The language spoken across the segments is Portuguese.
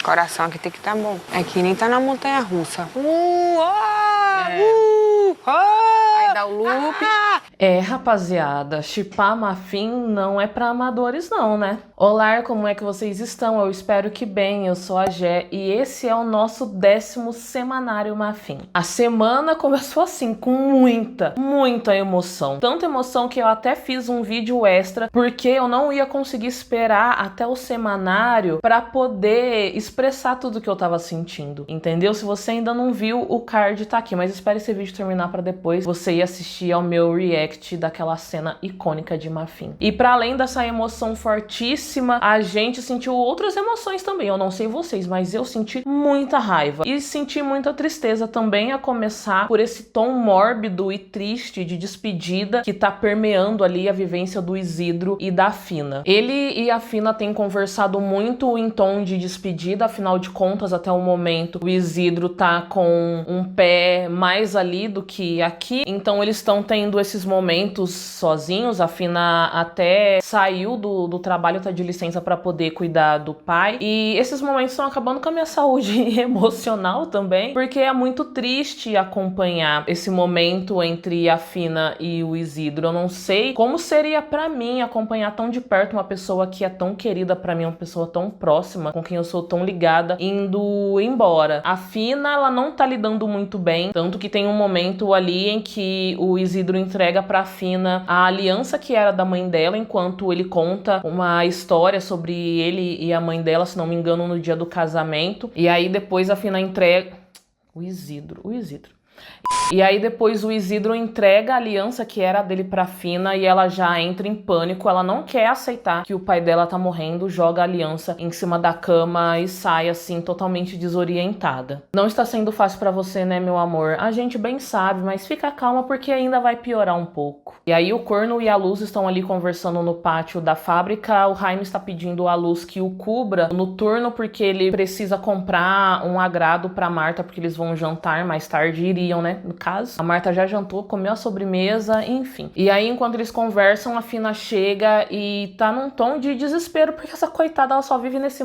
Coração aqui tem que estar bom. É que nem tá na montanha-russa. Aí dá o loop. Rapaziada, shippar Muffin não é pra amadores não, né? Olá, como é que vocês estão? Eu espero que bem, eu sou a Gé e esse é o nosso 10º semanário Muffin. A semana começou assim, com muita emoção. Tanta emoção que eu até fiz um vídeo extra, porque eu não ia conseguir esperar até o semanário pra poder expressar tudo que eu tava sentindo, entendeu? Se você ainda não viu, o card tá aqui, mas espere esse vídeo terminar pra depois você ir assistir ao meu react daquela cena icônica de Muffin. E para além dessa emoção fortíssima, a gente sentiu outras emoções também. Eu não sei vocês, mas eu senti muita raiva e senti muita tristeza também, a começar por esse tom mórbido e triste de despedida que tá permeando ali a vivência do Isidro e da Fina. Ele e a Fina têm conversado muito em tom de despedida, afinal de contas, até o momento, o Isidro tá com um pé mais ali do que aqui, então eles estão tendo esses momentos sozinhos. A Fina até saiu do trabalho, tá de licença para poder cuidar do pai, e esses momentos estão acabando com a minha saúde emocional também, porque é muito triste acompanhar esse momento entre a Fina e o Isidro. Eu não sei como seria para mim acompanhar tão de perto uma pessoa que é tão querida para mim, uma pessoa tão próxima, com quem eu sou tão ligada, indo embora. A Fina, ela não tá lidando muito bem, tanto que tem um momento ali em que o Isidro entrega pra Fina a aliança que era da mãe dela, enquanto ele conta uma história sobre ele e a mãe dela, se não me engano, no dia do casamento. E aí depois a Fina entrega... O Isidro. E aí depois o Isidro entrega a aliança que era dele pra Fina e ela já entra em pânico. Ela não quer aceitar que o pai dela tá morrendo, joga a aliança em cima da cama e sai assim totalmente desorientada. Não está sendo fácil pra você, né, meu amor? A gente bem sabe, mas fica calma porque ainda vai piorar um pouco. E aí o Corno e a Luz estão ali conversando no pátio da fábrica. O Jaime está pedindo a Luz que o cubra no turno porque ele precisa comprar um agrado pra Marta, porque eles vão jantar mais tarde, iriam, né, no caso. A Marta já jantou, comeu a sobremesa, enfim. E aí, enquanto eles conversam, a Fina chega e tá num tom de desespero, porque essa coitada, ela só vive nesse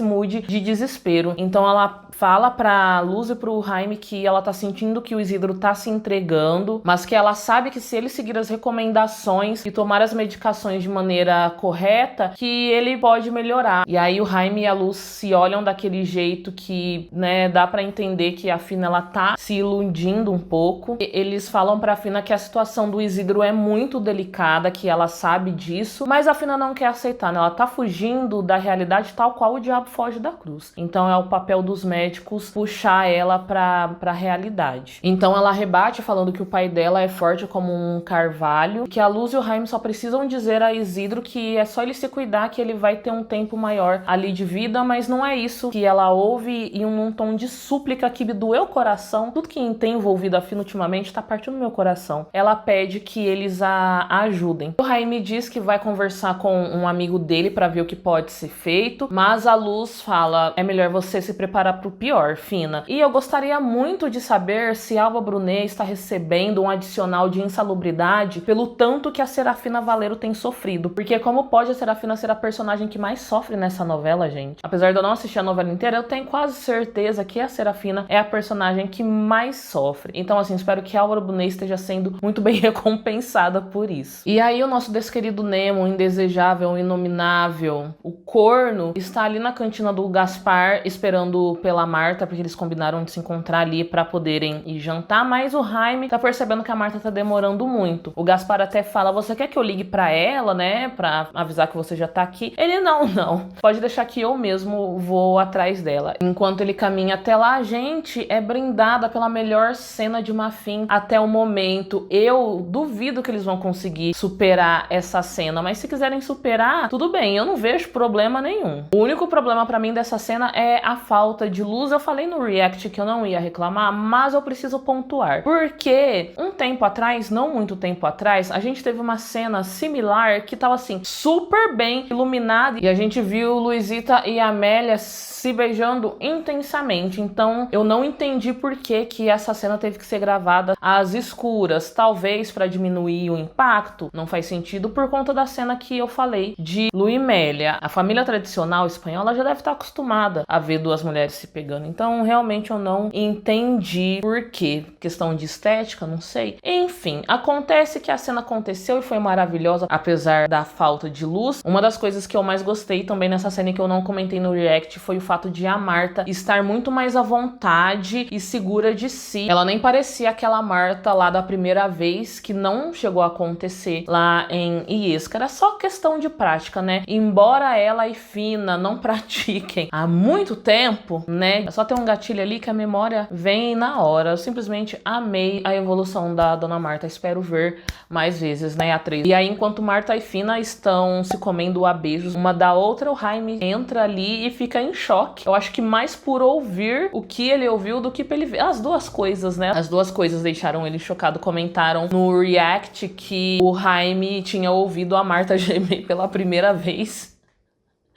mood de desespero. Então ela fala pra Luz e pro Jaime que ela tá sentindo que o Isidro tá se entregando, mas que ela sabe que se ele seguir as recomendações e tomar as medicações de maneira correta, que ele pode melhorar. E aí o Jaime e a Luz se olham daquele jeito que, né, dá pra entender que a Fina, ela tá se iludindo um pouco. Eles falam pra Fina que a situação do Isidro é muito delicada, que ela sabe disso, mas a Fina não quer aceitar, né? Ela tá fugindo da realidade tal qual o diabo foge da cruz. Então é o papel dos médicos puxar ela pra realidade. Então ela rebate falando que o pai dela é forte como um carvalho, que a Luz e o Jaime só precisam dizer a Isidro que é só ele se cuidar que ele vai ter um tempo maior ali de vida, mas não é isso que ela ouve, e um tom de súplica que me doeu o coração. Tudo que tem envolvido a Fina ultimamente tá partindo do meu coração. Ela pede que eles a ajudem. O Jaime diz que vai conversar com um amigo dele pra ver o que pode ser feito, mas a Luz fala: é melhor você se preparar pro pior, Fina. E eu gostaria muito de saber se Alba Brunet está recebendo um adicional de insalubridade pelo tanto que a Serafina Valerio tem sofrido, porque como pode a Serafina ser a personagem que mais sofre nessa novela, gente? Apesar de eu não assistir a novela inteira, eu tenho quase certeza que a Serafina é a personagem que mais sofre. Então, assim, espero que a Alba Brunet esteja sendo muito bem recompensada por isso. E aí o nosso desquerido Nemo, o indesejável, o inominável, o corno, está ali na cantina do Gaspar esperando pela Marta, porque eles combinaram de se encontrar ali pra poderem ir jantar, mas o Jaime tá percebendo que a Marta tá demorando muito. O Gaspar até fala: você quer que eu ligue pra ela, né, pra avisar que você já tá aqui? Ele: não, pode deixar que eu mesmo vou atrás dela. Enquanto ele caminha até lá, a gente é brindada pela melhor cena de Muffin até o momento. Eu duvido que eles vão conseguir superar essa cena, mas se quiserem superar, tudo bem, eu não vejo problema nenhum. O único problema pra mim dessa cena é a falta de luz. Eu falei no react que eu não ia reclamar, mas eu preciso pontuar, porque um tempo atrás, não muito tempo atrás, a gente teve uma cena similar que tava assim, super bem iluminada, e a gente viu Luizita e Amélia se beijando intensamente. Então eu não entendi por que essa cena teve que ser gravada às escuras, talvez para diminuir o impacto. Não faz sentido por conta da cena que eu falei de Lu e Mélia. A família tradicional espanhola já deve estar acostumada a ver duas mulheres se pegando. Então, realmente eu não entendi por quê. Questão de estética, não sei. Enfim, acontece que a cena aconteceu e foi maravilhosa, apesar da falta de luz. Uma das coisas que eu mais gostei também nessa cena que eu não comentei no react foi o fato de a Marta estar muito mais à vontade e segura de si. Ela nem parecia aquela Marta lá da primeira vez, que não chegou a acontecer lá em Illescas. Era só questão de prática, né? Embora ela e Fina não pratiquem há muito tempo, né? É só ter um gatilho ali que a memória vem na hora. Eu simplesmente amei a evolução da Dona Marta. Espero ver mais vezes, né, atriz? E aí, enquanto Marta e Fina estão se comendo a beijos uma da outra, o Jaime entra ali e fica em choque. Eu acho que mais por ouvir o que ele ouviu do que pra ele ver. As duas coisas, né? As duas coisas deixaram ele chocado. Comentaram no react que o Jaime tinha ouvido a Marta gemer pela primeira vez.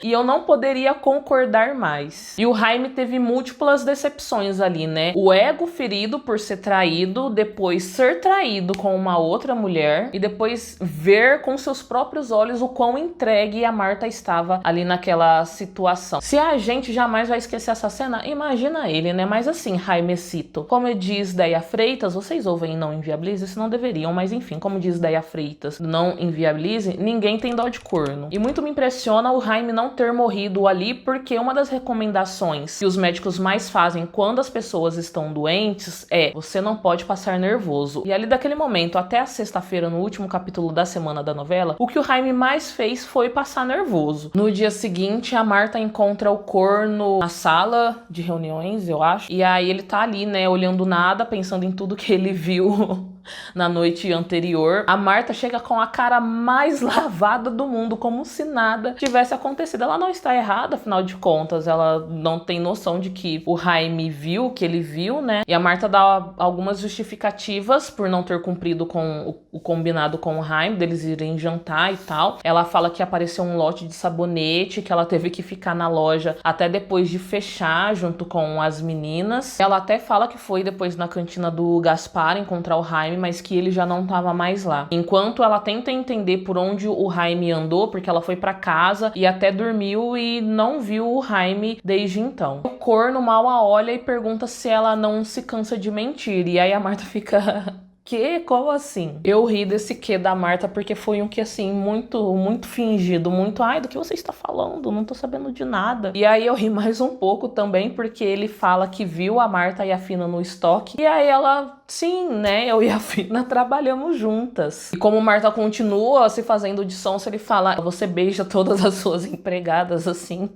E eu não poderia concordar mais. E o Jaime teve múltiplas decepções ali, né? O ego ferido por ser traído, depois ser traído com uma outra mulher e depois ver com seus próprios olhos o quão entregue a Marta estava ali naquela situação. Se a gente jamais vai esquecer essa cena, imagina ele, né? Mas assim, Jaimecito, como diz Déia Freitas, vocês ouvem Não Inviabilize? Se não deveriam, mas enfim, como diz Déia Freitas, não inviabilize, ninguém tem dó de corno. E muito me impressiona o Jaime não ter morrido ali, porque uma das recomendações que os médicos mais fazem quando as pessoas estão doentes é: você não pode passar nervoso. E ali daquele momento até a sexta-feira, no último capítulo da semana da novela, o que o Jaime mais fez foi passar nervoso. No dia seguinte, a Marta encontra o corno na sala de reuniões, eu acho, e aí ele tá ali, né, olhando nada, pensando em tudo que ele viu na noite anterior. A Marta chega com a cara mais lavada do mundo, como se nada tivesse acontecido. Ela não está errada, afinal de contas, ela não tem noção de que o Jaime viu o que ele viu, né? E a Marta dá algumas justificativas por não ter cumprido com o combinado com o Jaime, deles irem jantar e tal. Ela fala que apareceu um lote de sabonete, que ela teve que ficar na loja até depois de fechar, junto com as meninas. Ela até fala que foi depois na cantina do Gaspar encontrar o Jaime, mas que ele já não estava mais lá. Enquanto ela tenta entender por onde o Jaime andou, porque ela foi para casa e até dormiu e não viu o Jaime desde então. O corno mal a olha e pergunta se ela não se cansa de mentir. E aí a Marta fica... Que? Como assim? Eu ri desse que da Marta porque foi um que assim, muito fingido, muito, ai, do que você está falando? Não tô sabendo de nada. E aí eu ri mais um pouco também porque ele fala que viu a Marta e a Fina no estoque. E aí ela, sim, né, eu e a Fina trabalhamos juntas. E como Marta continua se fazendo de sonsa, ele fala, você beija todas as suas empregadas assim.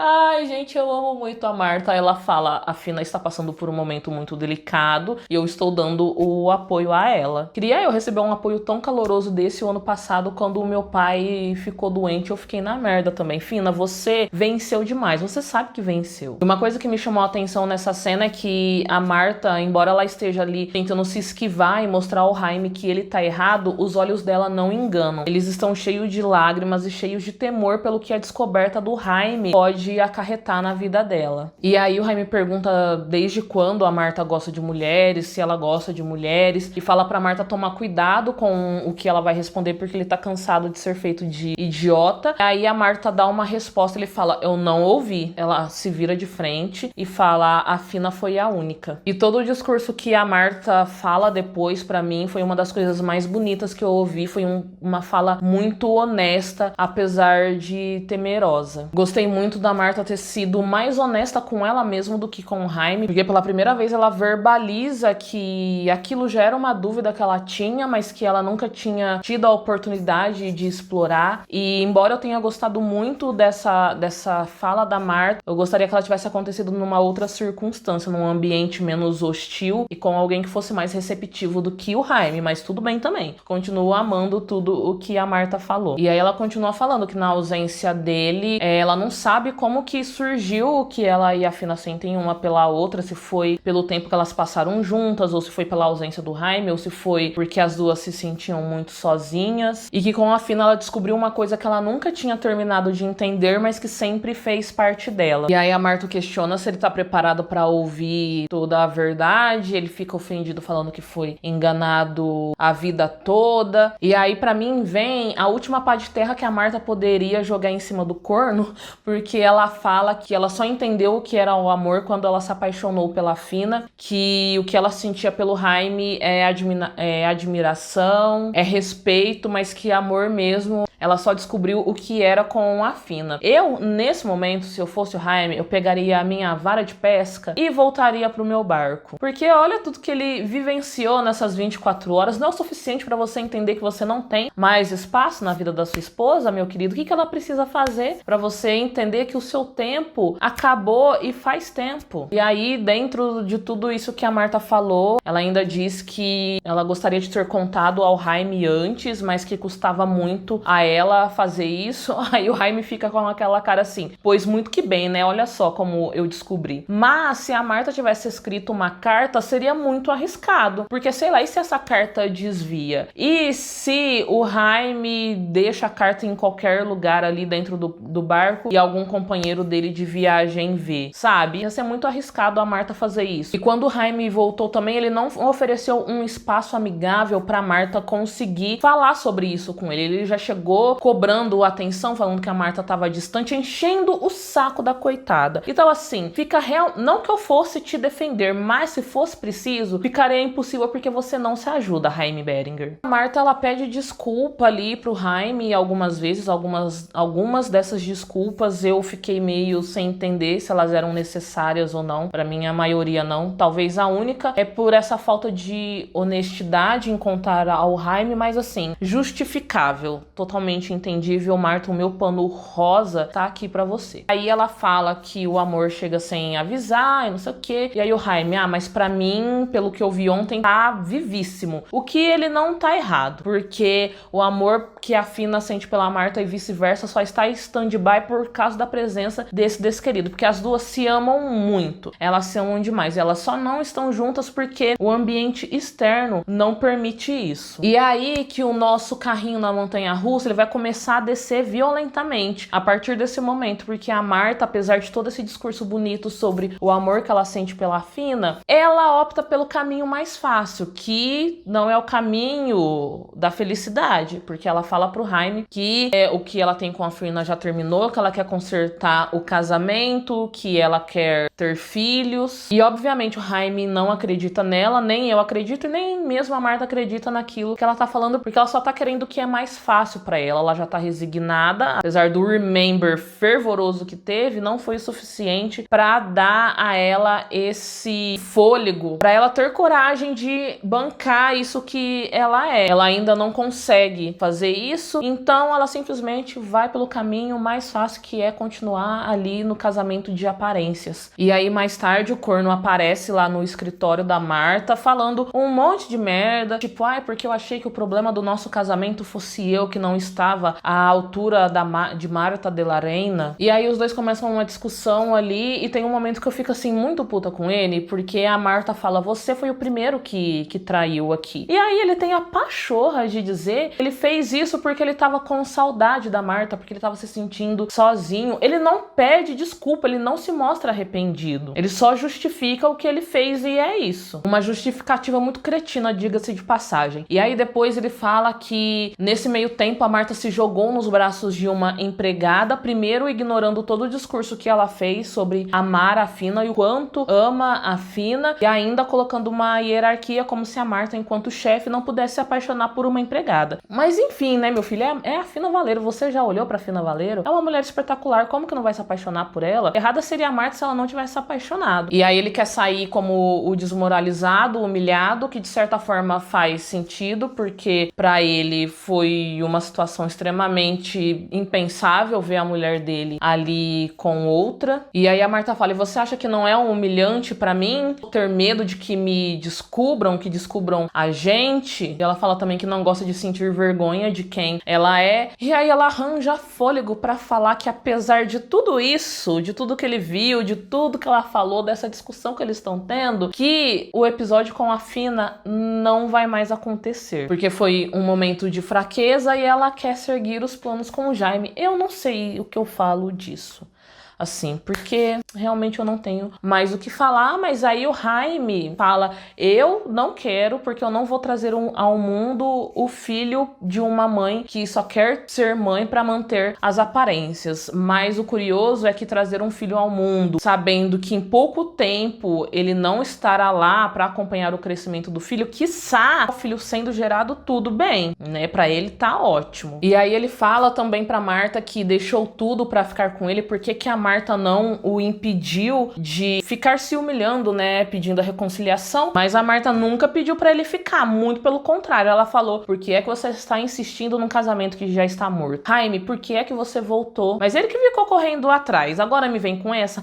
Ai, gente, eu amo muito a Marta. Ela fala, a Fina está passando por um momento muito delicado e eu estou dando o apoio a ela. Queria eu receber um apoio tão caloroso desse o ano passado, quando o meu pai ficou doente, eu fiquei na merda também. Fina, você venceu demais, você sabe que venceu. Uma coisa que me chamou a atenção nessa cena é que a Marta, embora ela esteja ali tentando se esquivar e mostrar ao Jaime que ele tá errado, os olhos dela não enganam. Eles estão cheios de lágrimas e cheios de temor pelo que a descoberta do Jaime pode acarretar na vida dela. E aí o Jaime pergunta desde quando a Marta gosta de mulheres, se ela gosta de mulheres, e fala pra Marta tomar cuidado com o que ela vai responder, porque ele tá cansado de ser feito de idiota. Aí a Marta dá uma resposta, ele fala, eu não ouvi. Ela se vira de frente e fala, a Fina foi a única. E todo o discurso que a Marta fala depois, pra mim, foi uma das coisas mais bonitas que eu ouvi, foi uma fala muito honesta, apesar de temerosa. Gostei muito da Marta ter sido mais honesta com ela mesma do que com o Jaime, porque pela primeira vez ela verbaliza que aquilo já era uma dúvida que ela tinha, mas que ela nunca tinha tido a oportunidade de explorar. E embora eu tenha gostado muito dessa fala da Marta, eu gostaria que ela tivesse acontecido numa outra circunstância, num ambiente menos hostil e com alguém que fosse mais receptivo do que o Jaime, mas tudo bem também. Continuo amando tudo o que a Marta falou. E aí ela continua falando que na ausência dele, ela não não sabe como que surgiu que ela e a Fina sentem uma pela outra, se foi pelo tempo que elas passaram juntas, ou se foi pela ausência do Jaime, ou se foi porque as duas se sentiam muito sozinhas. E que com a Fina ela descobriu uma coisa que ela nunca tinha terminado de entender, mas que sempre fez parte dela. E aí a Marta questiona se ele tá preparado pra ouvir toda a verdade, ele fica ofendido falando que foi enganado a vida toda. E aí pra mim vem a última pá de terra que a Marta poderia jogar em cima do corno, porque ela fala que ela só entendeu o que era o amor quando ela se apaixonou pela Fina, que o que ela sentia pelo Jaime é admiração, é respeito, mas que amor mesmo ela só descobriu o que era com a Fina. Eu, nesse momento, se eu fosse o Jaime, eu pegaria a minha vara de pesca e voltaria pro meu barco. Porque olha tudo que ele vivenciou nessas 24 horas, não é o suficiente pra você entender que você não tem mais espaço na vida da sua esposa, meu querido. O que ela precisa fazer pra você entender que o seu tempo acabou e faz tempo? E aí, dentro de tudo isso que a Marta falou, ela ainda diz que ela gostaria de ter contado ao Jaime antes, mas que custava muito a ela fazer isso. Aí o Jaime fica com aquela cara assim, pois muito que bem, né? Olha só como eu descobri. Mas se a Marta tivesse escrito uma carta, seria muito arriscado, porque sei lá, e se essa carta desvia? E se o Jaime deixa a carta em qualquer lugar ali dentro do barco e algum companheiro dele de viagem vê, sabe? Ia ser muito arriscado a Marta fazer isso. E quando o Jaime voltou também, ele não ofereceu um espaço amigável pra Marta conseguir falar sobre isso com ele. Ele já chegou cobrando atenção, falando que a Marta tava distante, enchendo o saco da coitada. Então assim, fica real, não que eu fosse te defender, mas se fosse preciso, ficaria impossível porque você não se ajuda, Jaime Beringer. A Marta, ela pede desculpa ali pro Jaime algumas vezes, algumas dessas desculpas eu fiquei meio sem entender se elas eram necessárias ou não. Pra mim a maioria não, talvez a única é por essa falta de honestidade em contar ao Jaime, mas assim, justificável, totalmente entendível. Marta, o meu pano rosa tá aqui pra você. Aí ela fala que o amor chega sem avisar e não sei o que. E aí o Jaime, mas pra mim, pelo que eu vi ontem, tá vivíssimo. O que ele não tá errado, porque o amor que a Fina sente pela Marta e vice-versa só está em stand-by por causa da presença desse querido, porque as duas se amam muito, elas se amam demais, elas só não estão juntas porque o ambiente externo não permite isso. E aí que o nosso carrinho na montanha-russa, ele vai começar a descer violentamente a partir desse momento, porque a Marta, apesar de todo esse discurso bonito sobre o amor que ela sente pela Fina, ela opta pelo caminho mais fácil, que não é o caminho da felicidade, porque ela fala pro Jaime que o que ela tem com a Fina já terminou, que ela quer consertar o casamento, que ela quer ter filhos, e obviamente o Jaime não acredita nela, nem eu acredito, e nem mesmo a Marta acredita naquilo que ela tá falando, porque ela só tá querendo o que é mais fácil pra ela já tá resignada, apesar do remember fervoroso que teve, não foi o suficiente pra dar a ela esse fôlego, pra ela ter coragem de bancar isso que ela é. Ela ainda não consegue fazer isso, então ela simplesmente vai pelo caminho mais fácil, que é continuar ali no casamento de aparências. E aí mais tarde o corno aparece lá no escritório da Marta falando um monte de merda, tipo, porque eu achei que o problema do nosso casamento fosse eu que não estava à altura de Marta de la Reina. E aí os dois começam uma discussão ali e tem um momento que eu fico assim muito puta com ele, porque a Marta fala, você foi o primeiro que traiu aqui. E aí ele tem a pachorra de dizer que ele fez isso porque ele tava com saudade da Marta, porque ele tava se sentindo sozinho. Ele não pede desculpa, ele não se mostra arrependido. Ele só justifica o que ele fez e é isso. Uma justificativa muito cretina, diga-se de passagem. E aí depois ele fala que nesse meio tempo a Marta se jogou nos braços de uma empregada, primeiro ignorando todo o discurso que ela fez sobre amar a Fina e o quanto ama a Fina, e ainda colocando uma hierarquia como se a Marta, enquanto chefe, não pudesse se apaixonar por uma empregada. Mas enfim, né, meu filho, é a Fina Valeiro. Você já olhou pra Fina Valeiro? É uma mulher espetacular, como que não vai se apaixonar por ela? Errada seria a Marta se ela não tivesse se apaixonado. E aí ele quer sair como o desmoralizado, o humilhado, que de certa forma faz sentido, porque pra ele foi uma situação extremamente impensável ver a mulher dele ali com outra. E aí a Marta fala, e você acha que não é humilhante pra mim ter medo de que me descubram, que descubram a gente? E ela fala também que não gosta de sentir vergonha de quem ela é. E aí ela arranja fôlego pra falar que apesar de tudo isso, de tudo que ele viu, de tudo que ela falou, dessa discussão que eles estão tendo, que o episódio com a Fina não vai mais acontecer. Porque foi um momento de fraqueza e ela quer seguir os planos com o Jaime. Eu não sei o que eu falo disso. Assim, porque realmente eu não tenho mais o que falar, mas aí o Jaime fala, eu não quero, porque eu não vou trazer ao mundo o filho de uma mãe que só quer ser mãe para manter as aparências. Mas o curioso é que trazer um filho ao mundo, sabendo que em pouco tempo ele não estará lá para acompanhar o crescimento do filho, quiçá o filho sendo gerado, tudo bem, né? Para ele tá ótimo. E aí ele fala também para Marta que deixou tudo para ficar com ele, porque que a Marta não o impediu de ficar se humilhando, né, pedindo a reconciliação, mas a Marta nunca pediu pra ele ficar, muito pelo contrário, ela falou, por que é que você está insistindo num casamento que já está morto? Jaime, por que é que você voltou? Mas ele que ficou correndo atrás, agora me vem com essa,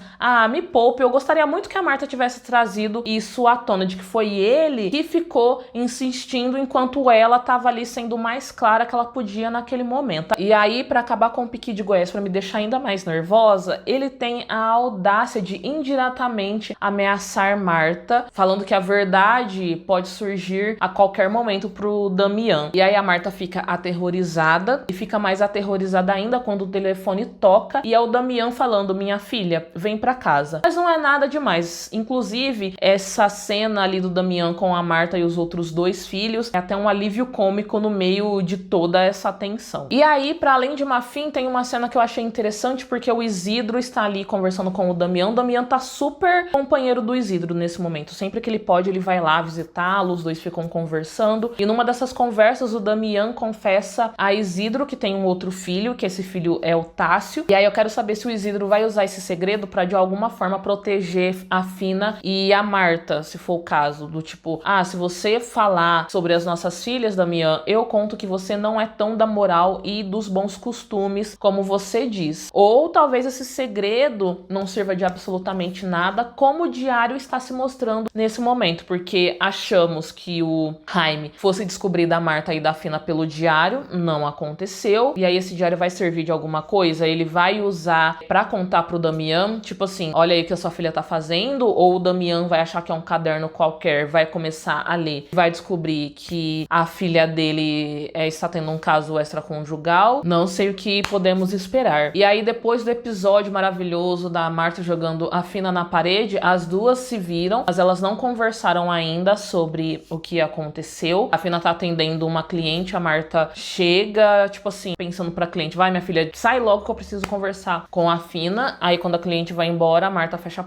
me poupe, eu gostaria muito que a Marta tivesse trazido isso à tona, de que foi ele que ficou insistindo enquanto ela tava ali sendo mais clara que ela podia naquele momento. E aí, pra acabar com o piqui de Goiás, pra me deixar ainda mais nervosa, ele tem a audácia de indiretamente ameaçar Marta, falando que a verdade pode surgir a qualquer momento pro Damian. E aí a Marta fica aterrorizada e fica mais aterrorizada ainda quando o telefone toca e é o Damian falando, minha filha, vem pra casa. Mas não é nada demais. Inclusive, essa cena ali do Damian com a Marta e os outros dois filhos é até um alívio cômico no meio de toda essa tensão. E aí, para além de Mafim, tem uma cena que eu achei interessante porque o Isidro está ali conversando com o Damian. O Damian tá super companheiro do Isidro nesse momento. Sempre que ele pode, ele vai lá visitá-lo, os dois ficam conversando. E numa dessas conversas, o Damian confessa a Isidro que tem um outro filho, que esse filho é o Tássio. E aí eu quero saber se o Isidro vai usar esse segredo pra de alguma forma proteger a Fina e a Marta, se for o caso. Do tipo, se você falar sobre as nossas filhas, Damian, eu conto que você não é tão da moral e dos bons costumes como você diz. Ou talvez esse segredo não sirva de absolutamente nada, como o diário está se mostrando nesse momento, porque achamos que o Jaime fosse descobrir da Marta e da Fina pelo diário, não aconteceu, e aí esse diário vai servir de alguma coisa, ele vai usar pra contar pro Damian, tipo assim, olha aí o que a sua filha tá fazendo, ou o Damian vai achar que é um caderno qualquer, vai começar a ler, vai descobrir que a filha dele está tendo um caso extraconjugal, não sei o que podemos esperar. E aí depois do episódio maravilhoso da Marta jogando a Fina na parede, as duas se viram, mas elas não conversaram ainda sobre o que aconteceu. A Fina tá atendendo uma cliente, a Marta chega, tipo assim, pensando pra cliente, vai minha filha, sai logo que eu preciso conversar com a Fina. Aí quando a cliente vai embora, a Marta fecha a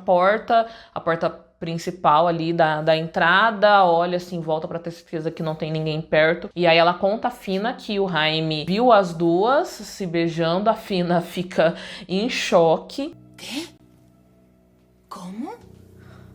porta principal ali da entrada, olha assim, volta pra ter certeza que não tem ninguém perto. E aí ela conta a Fina que o Jaime viu as duas se beijando, a Fina fica em choque. Quê? Como?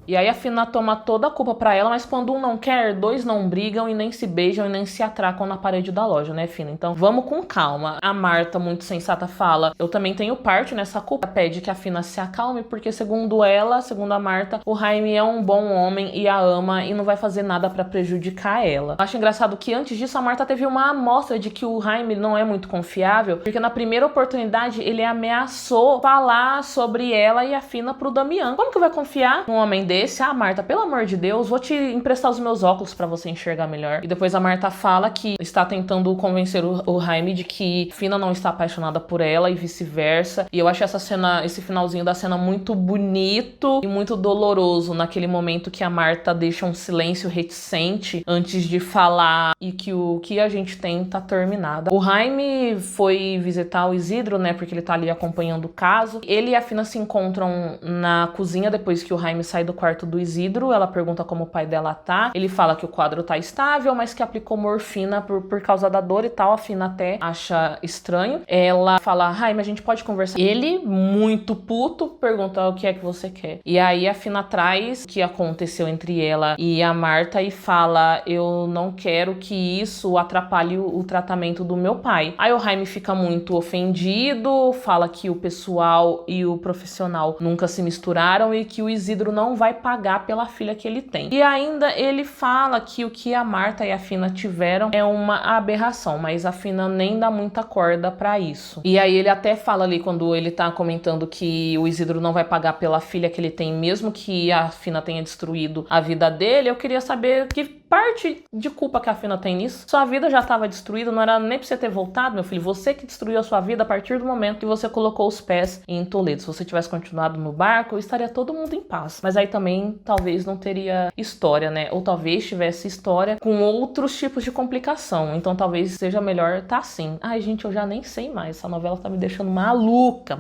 E aí a Fina toma toda a culpa pra ela, mas quando um não quer, dois não brigam e nem se beijam e nem se atracam na parede da loja, né, Fina? Então vamos com calma. A Marta, muito sensata, fala, eu também tenho parte nessa culpa. Pede que a Fina se acalme, porque segundo ela, segundo a Marta, o Jaime é um bom homem e a ama e não vai fazer nada pra prejudicar ela. Acho engraçado que antes disso a Marta teve uma amostra de que o Jaime não é muito confiável, porque na primeira oportunidade ele ameaçou falar sobre ela e a Fina pro Damian. Como que vai confiar num homem desse? Marta, pelo amor de Deus, vou te emprestar os meus óculos pra você enxergar melhor. E depois a Marta fala que está tentando convencer o Jaime de que Fina não está apaixonada por ela e vice-versa. E eu achei essa cena, esse finalzinho da cena muito bonito e muito doloroso, naquele momento que a Marta deixa um silêncio reticente antes de falar e que o que a gente tem tá terminado. O Jaime foi visitar o Isidro, né, porque ele tá ali acompanhando o caso. Ele e a Fina se encontram na cozinha depois que o Jaime sai do quarto do Isidro. Ela pergunta como o pai dela tá. Ele fala que o quadro tá estável, mas que aplicou morfina por causa da dor e tal. A Fina até acha estranho. Ela fala, Jaime, a gente pode conversar. Ele, muito puto, pergunta o que é que você quer. E aí a Fina traz o que aconteceu entre ela e a Marta e fala, eu não quero que isso atrapalhe o tratamento do meu pai. Aí o Jaime fica muito ofendido, fala que o pessoal e o profissional nunca se misturaram e que o Isidro não vai pagar pela filha que ele tem. E ainda ele fala que o que a Marta e a Fina tiveram é uma aberração, mas a Fina nem dá muita corda pra isso. E aí ele até fala ali, quando ele tá comentando que o Isidro não vai pagar pela filha que ele tem, mesmo que a Fina tenha destruído a vida dele, eu queria saber que parte de culpa que a Fina tem nisso. Sua vida já estava destruída, não era nem pra você ter voltado, meu filho. Você que destruiu a sua vida a partir do momento que você colocou os pés em Toledo. Se você tivesse continuado no barco, estaria todo mundo em paz. Mas aí também, talvez não teria história, né? Ou talvez tivesse história com outros tipos de complicação. Então talvez seja melhor tá assim. Ai, gente, eu já nem sei mais. Essa novela tá me deixando maluca.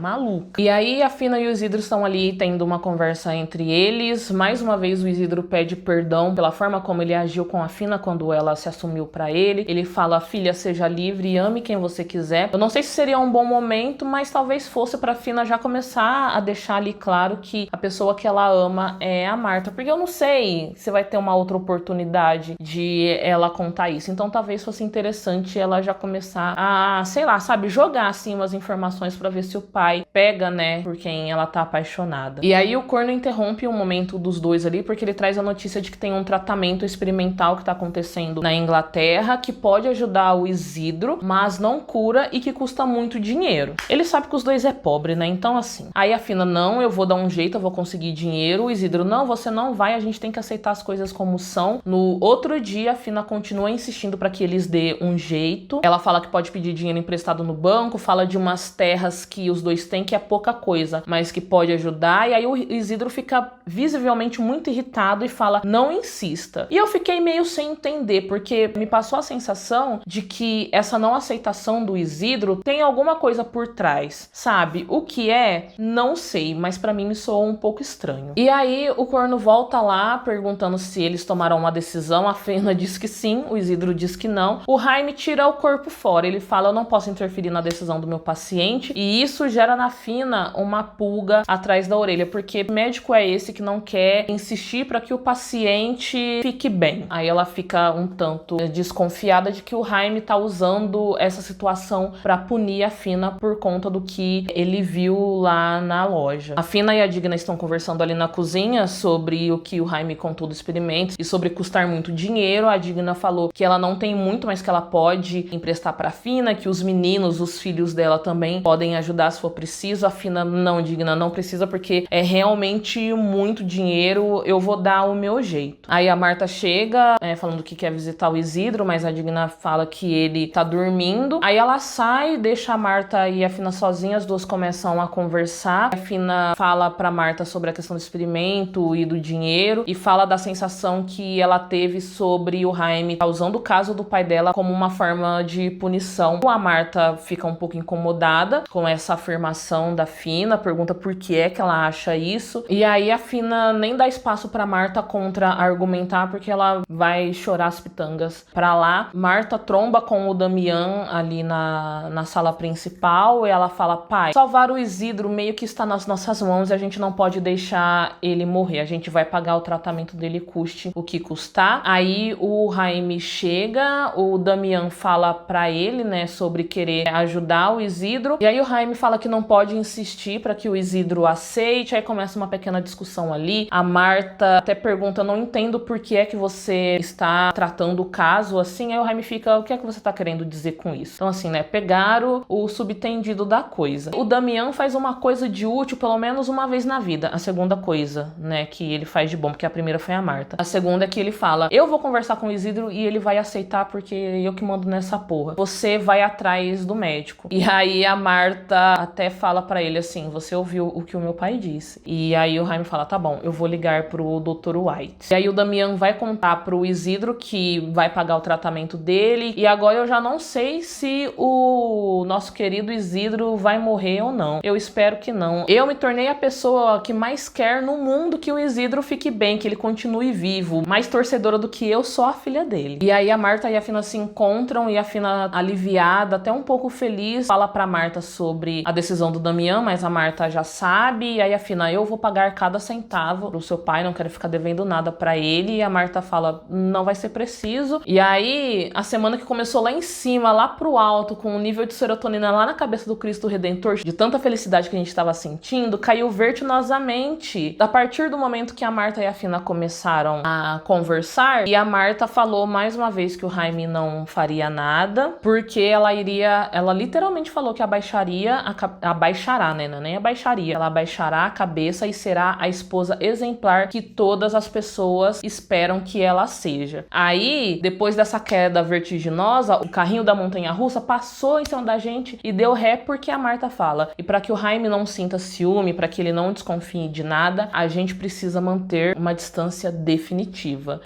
E aí a Fina e o Isidro estão ali tendo uma conversa entre eles. Mais uma vez o Isidro pede perdão pela forma como ele agiu com a Fina quando ela se assumiu pra ele. Ele fala: filha, seja livre e ame quem você quiser. Eu não sei se seria um bom momento, mas talvez fosse pra Fina já começar a deixar ali claro que a pessoa que ela ama é a Marta, porque eu não sei se vai ter uma outra oportunidade de ela contar isso. Então talvez fosse interessante ela já começar a, sei lá, sabe, jogar assim umas informações pra ver se o pai pega, né, por quem ela tá apaixonada. E aí o corno interrompe o momento dos dois ali, porque ele traz a notícia de que tem um tratamento experimental que tá acontecendo na Inglaterra, que pode ajudar o Isidro, mas não cura e que custa muito dinheiro. Ele sabe que os dois é pobre, né? Então assim, aí a Fina: não, eu vou dar um jeito, eu vou conseguir dinheiro. O Isidro: não, você não vai, a gente tem que aceitar as coisas como são. No outro dia, a Fina continua insistindo para que eles dê um jeito. Ela fala que pode pedir dinheiro emprestado no banco, fala de umas terras que os dois têm, que é pouca coisa, mas que pode ajudar. E aí o Isidro fica visivelmente muito irritado e fala: não insista. E eu fiquei meio sem entender, porque me passou a sensação de que essa não aceitação do Isidro tem alguma coisa por trás, sabe? O que é? Não sei, mas pra mim me soou um pouco estranho. E aí o corno volta lá perguntando se eles tomaram uma decisão. A Fina diz que sim, o Isidro diz que não. O Jaime tira o corpo fora, ele fala: eu não posso interferir na decisão do meu paciente. E isso gera na Fina uma pulga atrás da orelha, porque médico é esse que não quer insistir para que o paciente fique bem? Aí ela fica um tanto desconfiada de que o Jaime tá usando essa situação para punir a Fina por conta do que ele viu lá na loja. A Fina e a Digna estão conversando ali na cozinha sobre o que o Jaime contou do experimento e sobre custar muito dinheiro. A Digna falou que ela não tem muito, mas que ela pode emprestar pra Fina, que os meninos, os filhos dela também podem ajudar se for preciso. A Fina: não, Digna, não precisa, porque é realmente muito dinheiro, eu vou dar o meu jeito. Aí a Marta chega, falando que quer visitar o Isidro, mas a Digna fala que ele tá dormindo. Aí ela sai, deixa a Marta e a Fina sozinhas, as duas começam a conversar. A Fina fala pra Marta sobre a questão do experimento e do dinheiro, e fala da sensação que ela teve sobre o Jaime tá usando o caso do pai dela como uma forma de punição. A Marta fica um pouco incomodada com essa afirmação da Fina, pergunta por que é que ela acha isso. E aí a Fina nem dá espaço pra Marta contra-argumentar, porque ela vai chorar as pitangas pra lá. Marta tromba com o Damian ali na sala principal e ela fala: pai, salvar o Isidro meio que está nas nossas mãos e a gente não pode deixar ele morrer. A gente vai pagar o tratamento dele, custe o que custar. Aí o Jaime chega, o Damian fala pra ele, né, sobre querer ajudar o Isidro. E aí o Jaime fala que não pode insistir para que o Isidro aceite. Aí começa uma pequena discussão ali. A Marta até pergunta: não entendo por que é que você está tratando o caso assim. Aí o Jaime fica: o que é que você tá querendo dizer com isso? Então assim, né, pegaram o subtendido da coisa. O Damian faz uma coisa de útil pelo menos uma vez na vida. A segunda coisa, né, que ele faz de bom, porque a primeira foi a Marta. A segunda é que ele fala: eu vou conversar com o Isidro e ele vai aceitar, porque eu que mando nessa porra. Você vai atrás do médico. E aí a Marta até fala pra ele assim: você ouviu o que o meu pai disse. E aí o Jaime fala: tá bom, eu vou ligar pro Dr. White. E aí o Damian vai contar pro Isidro que vai pagar o tratamento dele. E agora eu já não sei se o nosso querido Isidro vai morrer ou não. Eu espero que não. Eu me tornei a pessoa que mais quer no mundo que o Isidro fique bem, que ele continue vivo. Mais torcedora do que eu sou a filha dele. E aí a Marta e a Fina se encontram e a Fina, aliviada, até um pouco feliz, fala pra Marta sobre a decisão do Damian, mas a Marta já sabe. E aí a Fina: eu vou pagar cada centavo pro seu pai, não quero ficar devendo nada pra ele. E a Marta fala: fala, não vai ser preciso. E aí, a semana que começou lá em cima, lá pro alto, com o nível de serotonina lá na cabeça do Cristo Redentor, de tanta felicidade que a gente estava sentindo, caiu vertiginosamente. A partir do momento que a Marta e a Fina começaram a conversar, e a Marta falou mais uma vez que o Jaime não faria nada, porque ela literalmente falou que abaixará, né? Não é nem abaixaria. Ela abaixará a cabeça e será a esposa exemplar que todas as pessoas esperam que ela seja. Aí, depois dessa queda vertiginosa, o carrinho da montanha-russa passou em cima da gente e deu ré porque a Marta fala. E para que o Jaime não sinta ciúme, para que ele não desconfie de nada, a gente precisa manter uma distância definitiva.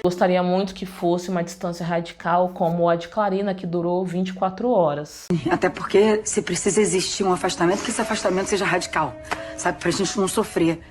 Gostaria muito que fosse uma distância radical como a de Clarina, que durou 24 horas. Até porque se precisa existir um afastamento, que esse afastamento seja radical, sabe? Pra gente não sofrer.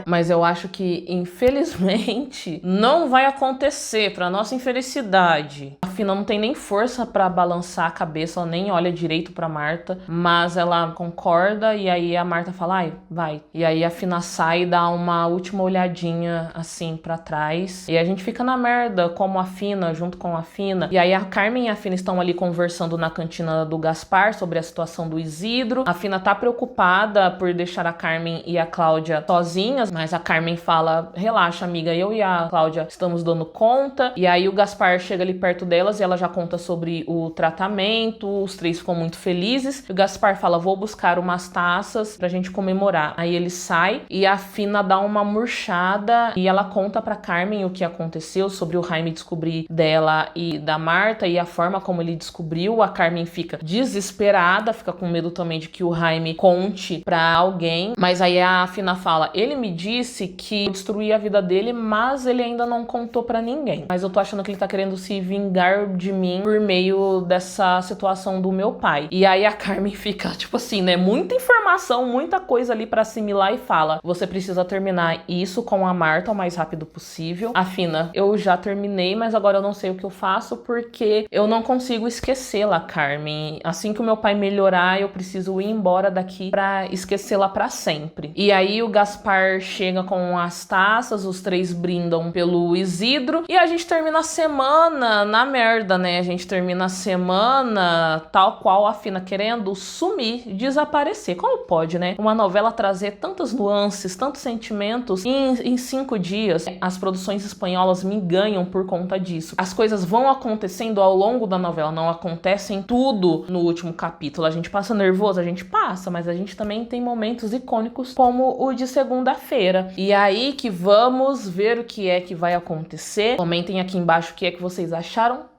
Mas eu acho que, infelizmente, não vai acontecer, para nossa infelicidade. A Fina não tem nem força para balançar a cabeça, ela nem olha direito para Marta, mas ela concorda e aí a Marta fala, ai, vai. E aí a Fina sai e dá uma última olhadinha assim para trás. E a gente fica na merda, como a Fina, junto com a Fina. E aí a Carmen e a Fina estão ali conversando na cantina do Gaspar sobre a situação do Isidro. A Fina tá preocupada por deixar a Carmen e a Cláudia sozinhas, mas a Carmen fala, relaxa amiga, eu e a Cláudia estamos dando conta. E aí o Gaspar chega ali perto delas e ela já conta sobre o tratamento, os três ficam muito felizes. O Gaspar fala, vou buscar umas taças pra gente comemorar. Aí ele sai e a Fina dá uma murchada e ela conta pra Carmen o que aconteceu, sobre o Jaime descobrir dela e da Marta e a forma como ele descobriu. A Carmen fica desesperada, fica com medo também de que o Jaime conte pra alguém. Mas aí a Fina fala, ele me disse que eu destruí a vida dele, mas ele ainda não contou pra ninguém. Mas eu tô achando que ele tá querendo se vingar de mim por meio dessa situação do meu pai. E aí a Carmen fica, tipo assim, né? Muita informação, muita coisa ali pra assimilar e fala, você precisa terminar isso com a Marta o mais rápido possível. A Fina, eu já terminei, mas agora eu não sei o que eu faço porque eu não consigo esquecê-la, Carmen. Assim que o meu pai melhorar, eu preciso ir embora daqui pra esquecê-la pra sempre. E aí o Gaspar chega com as taças, os três brindam pelo Isidro e a gente termina a semana na merda, né? A gente termina a semana tal qual a Fina, querendo sumir, desaparecer. Como pode, né? Uma novela trazer tantas nuances, tantos sentimentos em 5 dias. As produções espanholas me ganham por conta disso. As coisas vão acontecendo ao longo da novela, não acontecem tudo no último capítulo. A gente passa nervoso, a gente passa, mas a gente também tem momentos icônicos como o de segunda-feira. E aí que vamos ver o que é que vai acontecer. Comentem aqui embaixo o que é que vocês acharam.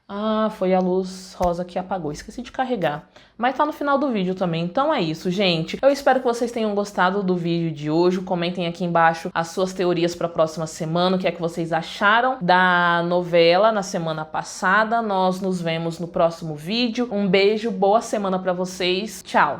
Ah, foi a luz rosa que apagou. Esqueci de carregar. Mas tá no final do vídeo também. Então é isso, gente. Eu espero que vocês tenham gostado do vídeo de hoje. Comentem aqui embaixo as suas teorias para a próxima semana. O que é que vocês acharam da novela na semana passada. Nós nos vemos no próximo vídeo. Um beijo, boa semana para vocês. Tchau!